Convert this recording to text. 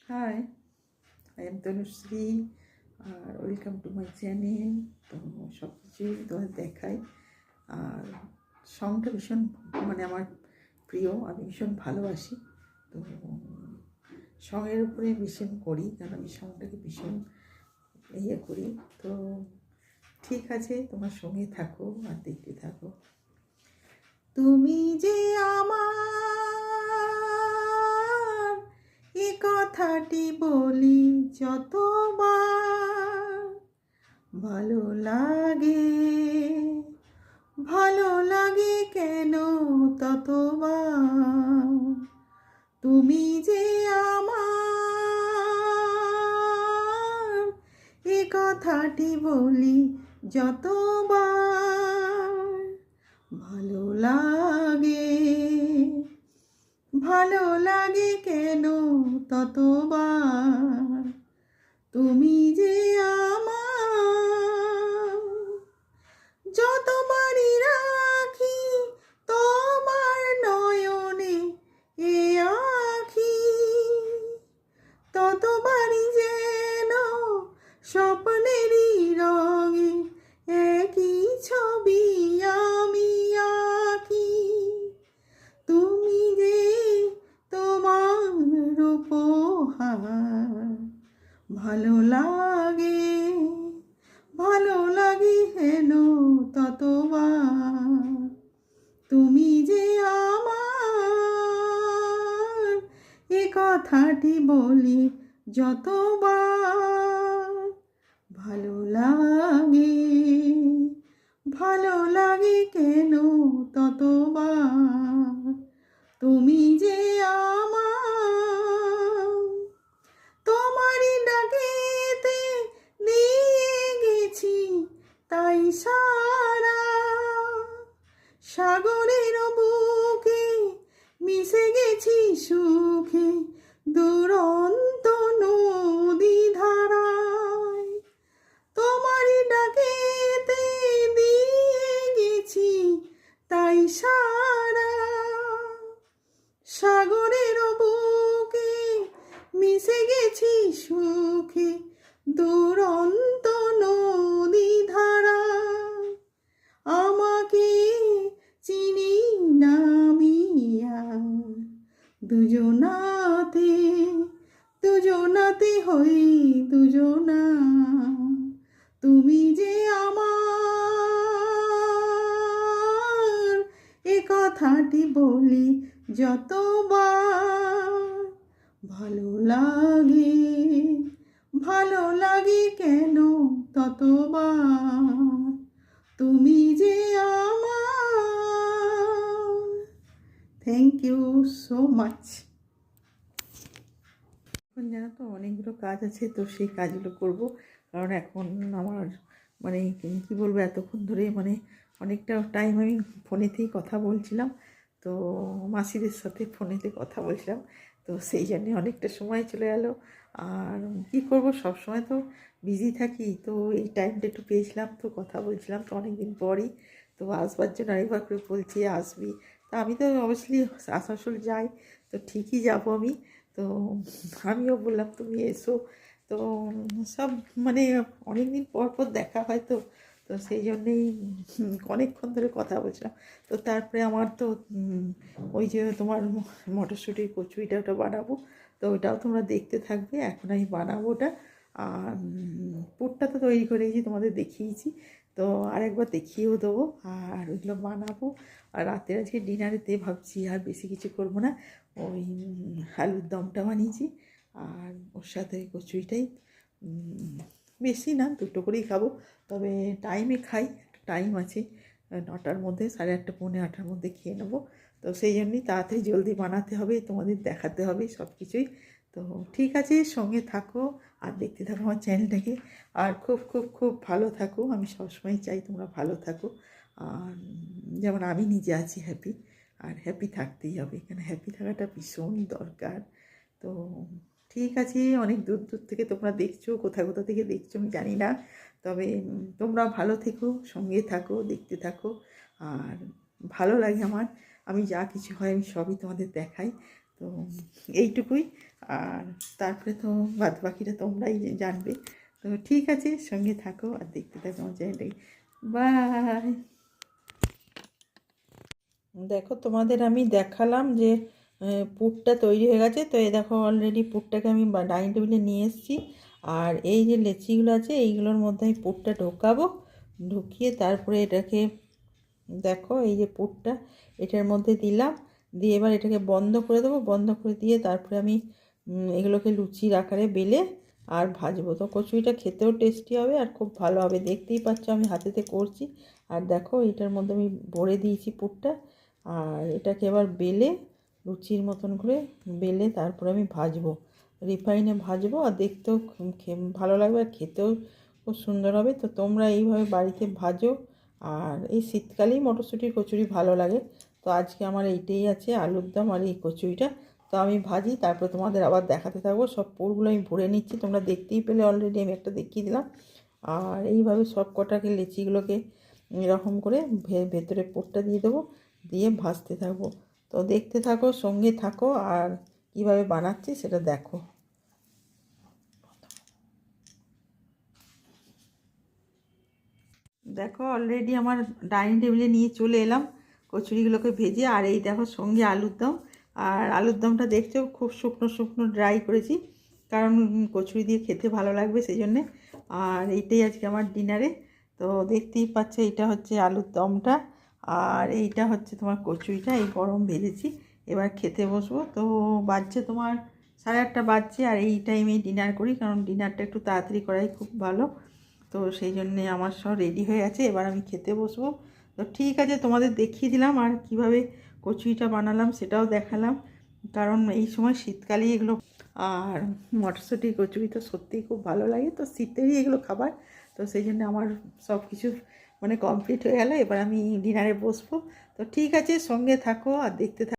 High, I am Tanushree আর welcome to my channel. তো সব কিছুই তোমাদের দেখাই। আর সংটা ভীষণ আমার প্রিয়, আমি ভীষণ ভালোবাসি। তো সঙের উপরে ভীষণ করি, কারণ আমি সংটাকে ভীষণ করি। তো ঠিক আছে, তোমার সঙ্গে থাকো আর দেখতে থাকো। তুমি যে আমার, এ কথাটি বলি যতবার, ভালো লাগে, ভালো লাগে কেন ততবার। তুমি যে আমার, এ কথাটি বলি যতবার, ভালো লাগে, ভালো লাগে কেন ততবার। তুমি যে আমার, যতবারই রাখি তোমার নয়নে এ আখি, ততবারই যেন স্বপ্নেরই রঙে একই ছবি আমি আঁকি। তুমি যে তোমার উপহার, ভালো লাগে, ভালো লাগে হেন ততবার। তুমি যে আমার, এ কথাটি বলি যতবার, ভালো লাগে, ভালো লাগে কেন ততবার। তুমি যে আমার, তোমারই ডাকেতে দিয়ে গেছি তাই সারা, সাগরের বুকে মিশে গেছি সুখে দুরন্ত নদী ধারায়। তোমারই ডাকেতে দিয়ে গেছি তাই সারা, সাগরের বুকে মিশে গেছি সুখে দুরন্ত নদী ধারা। আমাকে চিনি না আমি আর, দুজনাতে দুজনাতে হই দুজনা। তুমি যে আমার, এ কথাটি বলি যতবার, ভালো লাগে, ভালো লাগে কেন ততবার। তুমি যে আমার। Thank you so much. এখন জানো তো অনেকগুলো কাজ আছে, তো সেই কাজগুলো করব। কারণ এখন আমার কী বলবো, এতক্ষণ ধরে অনেকটা টাইম আমি ফোনেতেই কথা বলছিলাম। তো মাসিদের সাথে ফোনেতে কথা বলছিলাম, তো সেই জন্যে অনেকটা সময় চলে গেল। আর কি করব, সব সময় তো বিজি থাকি, তো এই টাইমটা একটু পেয়েছিলাম, তো কথা বলছিলাম। তো অনেক দিন পরই তো আসবার জন্য আরেকবার করে বলছি আসবি। তা আমি তো অবশ্যই আসানসোল যাই, তো ঠিকই যাব আমি। তো আমিও বললাম তুমি এসো। তো সব অনেক দিন পর পর দেখা হয়, তো তো সেই জন্যেই অনেকক্ষণ ধরে কথা বলছিলাম। তো তারপরে আমার তো ওই যে তোমার মটরশুঁটির কচুরিটা ওটা বানাবো, তো ওটাও তোমরা দেখতে থাকবে। এখন আমি বানাবো ওটা। আর পুরটা তো তৈরি করেছি, তোমাদের দেখিয়েছি, তো আরেকবার দেখিয়েও দেবো। আর ওইগুলো বানাবো। আর রাতে আজকে ডিনারেতে ভাবছি আর বেশি কিছু করবো না, ওই আলুর দমটা বানিয়েছি আর ওর সাথে কচুরিটাই, বেশি না, দুটো করেই খাবো। তবে টাইমে খাই, টাইম আছে, 9টার মধ্যে, 8:30 পৌনে 8টার মধ্যে খেয়ে নেবো। তো সেই জন্যই তাড়াতাড়ি জলদি বানাতে হবে, তোমাদের দেখাতে হবে সব কিছুই। তো ঠিক আছে, সঙ্গে থাকো আর দেখতে থাকো আমার চ্যানেলটাকে। আর খুব খুব খুব ভালো থাকো, আমি সবসময় চাই তোমরা ভালো থাকো। আর যেমন আমি নিজে আছি হ্যাপি, আর হ্যাপি থাকতেই হবে, এখানে হ্যাপি থাকাটা ভীষণই দরকার। তো ঠিক আছে, অনেক দূর দূর থেকে তোমরা দেখছো, কোথা কোথা থেকে দেখছো আমি জানি না, তবে তোমরা ভালো থেকো, সঙ্গে থাকো, দেখতে থাকো। আর ভালো লাগে আমার, আমি যা কিছু হয় আমি সবই তোমাদের দেখাই। তো এইটুকুই। আর তারপরে তো বাদ বাকিটা তোমরাই জানবে। তো ঠিক আছে, সঙ্গে থাকো আর দেখতে থাকো আমার চ্যানেলটাকে। বাই। দেখো তোমাদের আমি দেখালাম যে পুরটা তৈরি হয়ে গেছে। তো এই দেখো অলরেডি পুরটাকে আমি ডাইনিং টেবিলে নিয়ে এসেছি। আর এই যে লেচিগুলো আছে এইগুলোর মধ্যে আমি পুরটা ঢোকাবো, ঢুকিয়ে তারপরে এটাকে দেখো এই যে পুরটা এটার মধ্যে দিলাম, দিয়ে এবার এটাকে বন্ধ করে দেবো। বন্ধ করে দিয়ে তারপরে আমি এগুলোকে লুচির আকারে বেলে আর ভাজবো। তো কচুরিটা খেতেও টেস্টি হবে আর খুব ভালো হবে। দেখতেই পাচ্ছ আমি হাতেতে করছি। আর দেখো এটার মধ্যে আমি ভরে দিয়েছি পুরটা। আর এটাকে এবার বেলে লুচির মতন করে বেলে তারপরে আমি ভাজবো, রিফাইনে ভাজবো। আর দেখতেও ভালো লাগবে আর খেতেও খুব সুন্দর হবে। তো তোমরা এইভাবে বাড়িতে ভাজো। আর এই শীতকালেই মটরশুঁটির কচুরি ভালো লাগে। তো আজকে আমার এইটাই আছে, আলুর দম আর এই কচুরিটা। তো আমি ভাজি, তারপরে তোমাদের আবার দেখাতে থাকবো। সব পুরগুলো আমি ভরে নিচ্ছি, তোমরা দেখতেই পেলে অলরেডি আমি একটা দেখিয়ে দিলাম। আর এইভাবে সব কটাকে লেচিগুলোকে এরকম করে ভেতরে পুরটা দিয়ে দেবো, দিয়ে ভাজতে থাকবো। তো দেখতে থাকো, সঙ্গে থাকো, আর কীভাবে বানাচ্ছি সেটা দেখো। দেখো অলরেডি আমার ডাইনিং টেবিলে নিয়ে চলে এলাম কচুরিগুলোকে ভেজে। আর এই দেখো সঙ্গে আলুর দম। আর আলুর দমটা দেখছো খুব শুকনো শুকনো ড্রাই করেছি, কারণ কচুরি দিয়ে খেতে ভালো লাগবে সেই জন্যে। আর এইটাই আজকে আমার ডিনারে। তো দেখতেই পাচ্ছ এটা হচ্ছে আলুর দমটা, আর এইটা হচ্ছে তোমার কচুরিটা। এই গরম ভেজেছি, এবার খেতে বসবো। তো বাজছে তোমার 8:30 বাজছে। আর এই টাইমেই ডিনার করি, কারণ ডিনারটা একটু তাড়াতাড়ি করাই খুব ভালো। তো সেই জন্যে আমার সব রেডি হয়ে আছে, এবার আমি খেতে বসবো। তো ঠিক আছে, তোমাদের দেখিয়ে দিলাম আর কিভাবে কচুরিটা বানালাম সেটাও দেখালাম, কারণ এই সময় শীতকালেই এগুলো। আর মটরশুঁটি কচুরি তো সত্যিই খুব ভালো লাগে, তো শীতেরই এগুলো খাবার। তো সেই জন্য আমার সব কিছু মানে কমপ্লিট হয়ে গেল, এবার আমি ডিনারে বসবো। তো ঠিক আছে, সঙ্গে থাকো আর দেখতে থাকো।